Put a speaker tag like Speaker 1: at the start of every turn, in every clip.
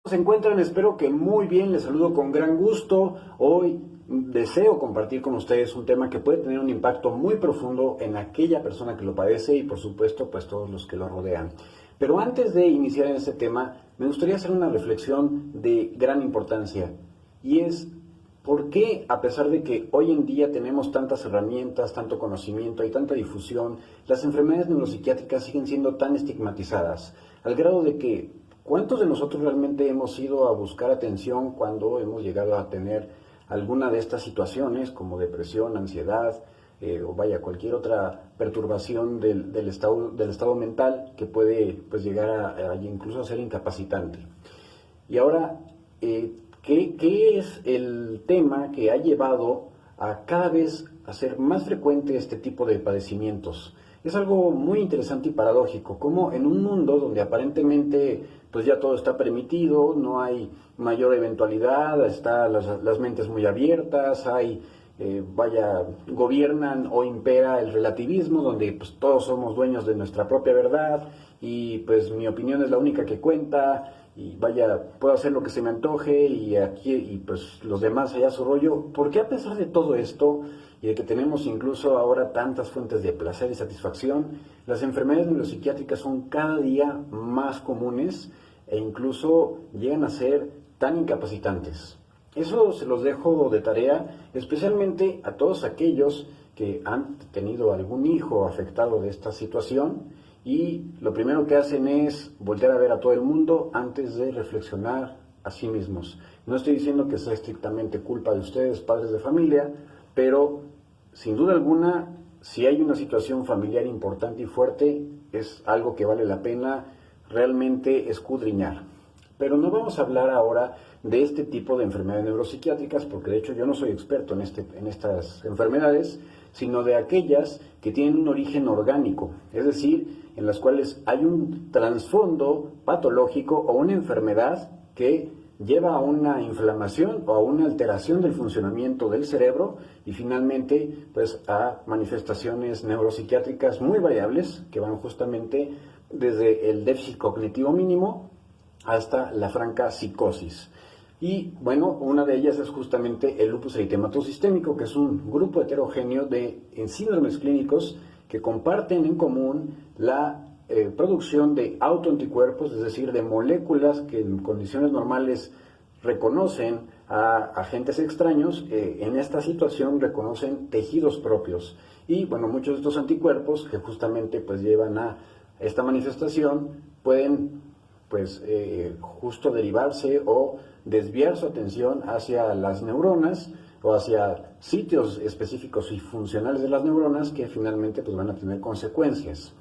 Speaker 1: Se encuentran, espero que muy bien, les saludo con gran gusto. Hoy deseo compartir con ustedes un tema que puede tener un impacto muy profundo en aquella persona que lo padece y por supuesto pues todos los que lo rodean. Pero antes de iniciar en este tema, me gustaría hacer una reflexión de gran importancia y es ¿por qué, a pesar de que hoy en día tenemos tantas herramientas, tanto conocimiento y tanta difusión, las enfermedades neuropsiquiátricas siguen siendo tan estigmatizadas? Al grado de que, ¿cuántos de nosotros realmente hemos ido a buscar atención cuando hemos llegado a tener alguna de estas situaciones, como depresión, ansiedad, o vaya, cualquier otra perturbación del estado mental que puede pues, llegar a incluso a ser incapacitante? Y ahora, ¿qué es el tema que ha llevado a cada vez a ser más frecuente este tipo de padecimientos? Es algo muy interesante y paradójico, como en un mundo donde aparentemente pues ya todo está permitido, no hay mayor eventualidad, están las mentes muy abiertas, gobiernan o impera el relativismo, donde pues todos somos dueños de nuestra propia verdad y pues mi opinión es la única que cuenta y puedo hacer lo que se me antoje y pues los demás allá su rollo. ¿Por qué a pesar de todo esto y de que tenemos incluso ahora tantas fuentes de placer y satisfacción, las enfermedades neuropsiquiátricas son cada día más comunes e incluso llegan a ser tan incapacitantes? Eso se los dejo de tarea, especialmente a todos aquellos que han tenido algún hijo afectado de esta situación y lo primero que hacen es voltear a ver a todo el mundo antes de reflexionar a sí mismos. No estoy diciendo que sea estrictamente culpa de ustedes, padres de familia, pero sin duda alguna, si hay una situación familiar importante y fuerte, es algo que vale la pena realmente escudriñar. Pero no vamos a hablar ahora de este tipo de enfermedades neuropsiquiátricas, porque de hecho yo no soy experto en estas enfermedades, sino de aquellas que tienen un origen orgánico, es decir, en las cuales hay un trasfondo patológico o una enfermedad que lleva a una inflamación o a una alteración del funcionamiento del cerebro y finalmente pues a manifestaciones neuropsiquiátricas muy variables que van justamente desde el déficit cognitivo mínimo hasta la franca psicosis. Y bueno, una de ellas es justamente el lupus eritematoso sistémico, que es un grupo heterogéneo de síndromes clínicos que comparten en común la producción de autoanticuerpos, es decir, de moléculas que en condiciones normales reconocen a agentes extraños, en esta situación reconocen tejidos propios. Y bueno, muchos de estos anticuerpos que justamente pues llevan a esta manifestación pueden pues justo derivarse o desviar su atención hacia las neuronas o hacia sitios específicos y funcionales de las neuronas que finalmente pues van a tener consecuencias.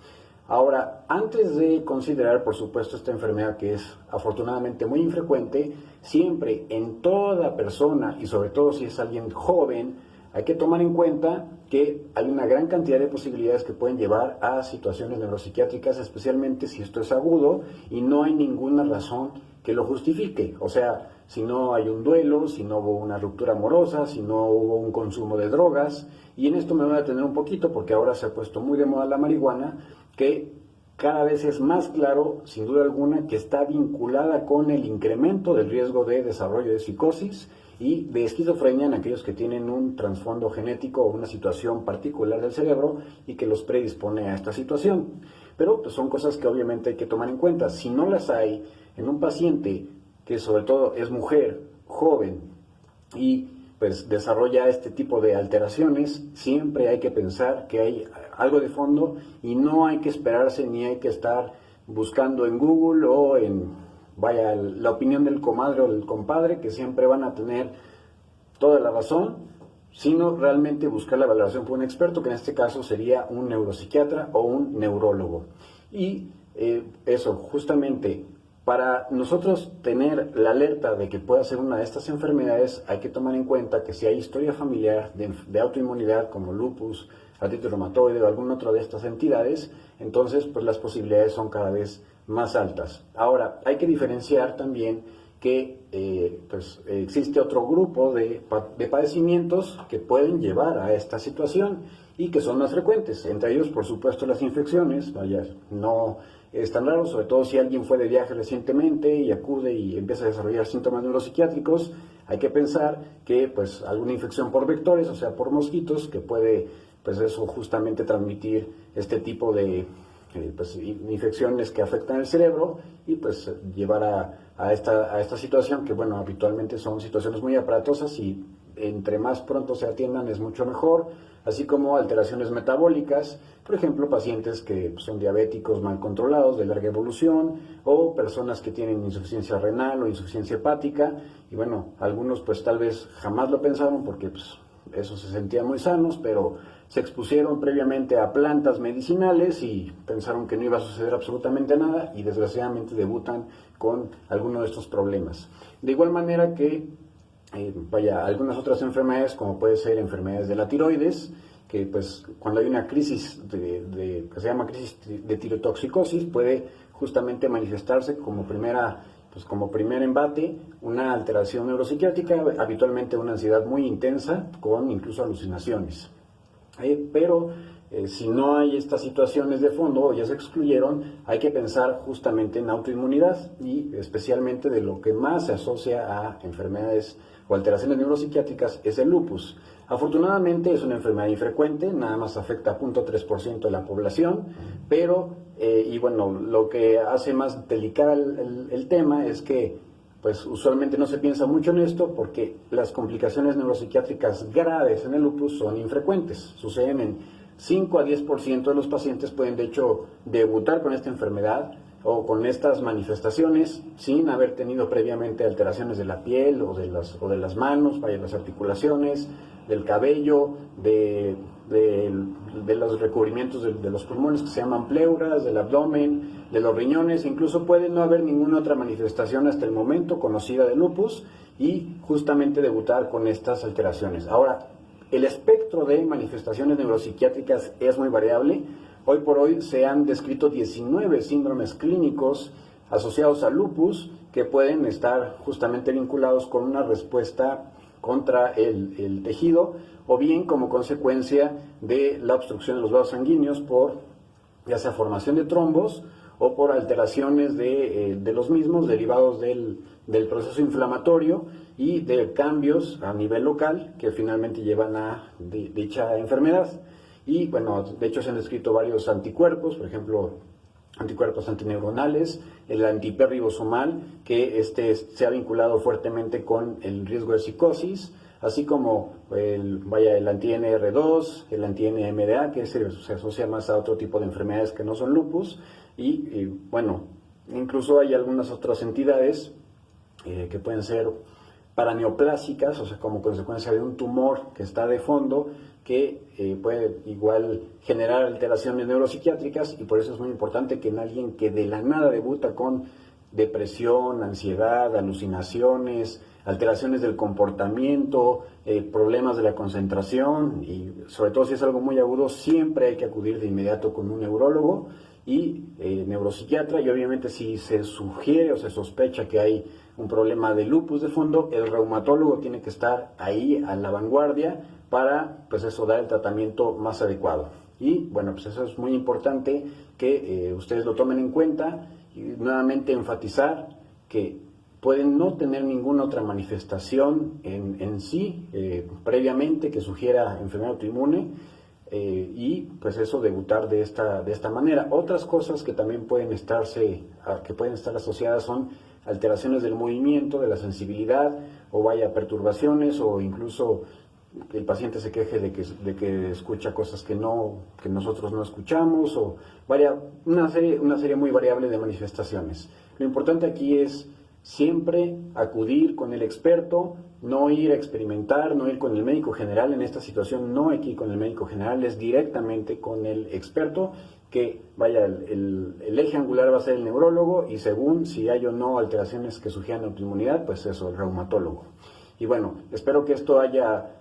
Speaker 1: Ahora, antes de considerar, por supuesto, esta enfermedad que es afortunadamente muy infrecuente, siempre en toda persona, y sobre todo si es alguien joven, hay que tomar en cuenta que hay una gran cantidad de posibilidades que pueden llevar a situaciones neuropsiquiátricas, especialmente si esto es agudo y no hay ninguna razón que lo justifique. O sea, si no hay un duelo, si no hubo una ruptura amorosa, si no hubo un consumo de drogas. Y en esto me voy a detener un poquito porque ahora se ha puesto muy de moda la marihuana, que cada vez es más claro, sin duda alguna, que está vinculada con el incremento del riesgo de desarrollo de psicosis y de esquizofrenia en aquellos que tienen un trasfondo genético o una situación particular del cerebro y que los predispone a esta situación. Pero pues, son cosas que obviamente hay que tomar en cuenta. Si no las hay en un paciente que sobre todo es mujer, joven y pues desarrolla este tipo de alteraciones, siempre hay que pensar que hay algo de fondo y no hay que esperarse ni hay que estar buscando en Google o en la opinión del comadre o del compadre, que siempre van a tener toda la razón, sino realmente buscar la valoración por un experto, que en este caso sería un neuropsiquiatra o un neurólogo. Y eso, justamente, para nosotros tener la alerta de que pueda ser una de estas enfermedades, hay que tomar en cuenta que si hay historia familiar de autoinmunidad como lupus, artritis reumatoide o alguna otra de estas entidades, entonces pues las posibilidades son cada vez más altas. Ahora, hay que diferenciar también que existe otro grupo de padecimientos que pueden llevar a esta situación y que son más frecuentes, entre ellos por supuesto las infecciones, no es tan raro, sobre todo si alguien fue de viaje recientemente y acude y empieza a desarrollar síntomas neuropsiquiátricos. Hay que pensar que pues alguna infección por vectores, o sea, por mosquitos, que puede pues eso justamente transmitir este tipo de pues, infecciones que afectan el cerebro y pues llevar a esta situación que, bueno, habitualmente son situaciones muy aparatosas y entre más pronto se atiendan es mucho mejor, así como alteraciones metabólicas, por ejemplo, pacientes que son diabéticos mal controlados, de larga evolución, o personas que tienen insuficiencia renal o insuficiencia hepática, y bueno, algunos pues tal vez jamás lo pensaron porque pues eso se sentían muy sanos, pero se expusieron previamente a plantas medicinales y pensaron que no iba a suceder absolutamente nada y desgraciadamente debutan con alguno de estos problemas. De igual manera que algunas otras enfermedades, como puede ser enfermedades de la tiroides, que pues cuando hay una crisis que se llama crisis de tirotoxicosis, puede justamente manifestarse como como primer embate una alteración neuropsiquiátrica, habitualmente una ansiedad muy intensa con incluso alucinaciones. Pero si no hay estas situaciones de fondo o ya se excluyeron, hay que pensar justamente en autoinmunidad y especialmente de lo que más se asocia a enfermedades o alteraciones neuropsiquiátricas es el lupus. Afortunadamente es una enfermedad infrecuente, nada más afecta a 0.3% de la población, pero, y bueno, lo que hace más delicado el tema es que pues usualmente no se piensa mucho en esto porque las complicaciones neuropsiquiátricas graves en el lupus son infrecuentes, suceden en 5 a 10% de los pacientes pueden de hecho debutar con esta enfermedad o con estas manifestaciones sin haber tenido previamente alteraciones de la piel o de las manos, las articulaciones, del cabello, de los recubrimientos de los pulmones que se llaman pleuras, del abdomen, de los riñones, incluso puede no haber ninguna otra manifestación hasta el momento conocida de lupus y justamente debutar con estas alteraciones. Ahora, el espectro de manifestaciones neuropsiquiátricas es muy variable. Hoy por hoy se han descrito 19 síndromes clínicos asociados al lupus que pueden estar justamente vinculados con una respuesta contra el tejido o bien como consecuencia de la obstrucción de los vasos sanguíneos por ya sea formación de trombos o por alteraciones de los mismos derivados del proceso inflamatorio y de cambios a nivel local que finalmente llevan a dicha enfermedad. Y bueno, de hecho se han descrito varios anticuerpos, por ejemplo, anticuerpos antineuronales, el antihiperribosomal, que se ha vinculado fuertemente con el riesgo de psicosis, así como el anti-NR2, el anti-NMDA, que se asocia más a otro tipo de enfermedades que no son lupus, y bueno, incluso hay algunas otras entidades que pueden ser paraneoplásicas, o sea, como consecuencia de un tumor que está de fondo, que puede igual generar alteraciones neuropsiquiátricas y por eso es muy importante que en alguien que de la nada debuta con depresión, ansiedad, alucinaciones, alteraciones del comportamiento, problemas de la concentración y sobre todo si es algo muy agudo, siempre hay que acudir de inmediato con un neurólogo y neuropsiquiatra y obviamente si se sugiere o se sospecha que hay un problema de lupus de fondo, el reumatólogo tiene que estar ahí a la vanguardia para pues eso dar el tratamiento más adecuado. Y bueno, pues eso es muy importante que ustedes lo tomen en cuenta y nuevamente enfatizar que pueden no tener ninguna otra manifestación en sí previamente que sugiera enfermedad autoinmune y pues eso debutar de esta manera. Otras cosas que también pueden estar asociadas son alteraciones del movimiento, de la sensibilidad o perturbaciones o incluso que el paciente se queje de que escucha cosas que nosotros no escuchamos o una serie muy variable de manifestaciones. Lo importante aquí es siempre acudir con el experto, no ir a experimentar, no ir con el médico general. En esta situación no hay que ir con el médico general, es directamente con el experto que el eje angular va a ser el neurólogo y según si hay o no alteraciones que sugieran autoinmunidad, pues eso, el reumatólogo. Y bueno, espero que esto haya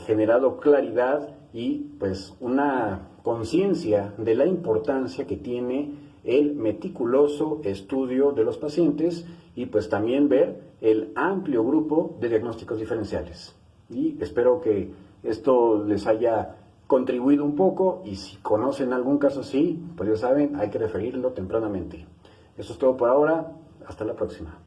Speaker 1: generado claridad y pues una conciencia de la importancia que tiene el meticuloso estudio de los pacientes y pues también ver el amplio grupo de diagnósticos diferenciales. Y espero que esto les haya contribuido un poco, y si conocen algún caso así, pues ya saben, hay que referirlo tempranamente. Eso es todo por ahora, hasta la próxima.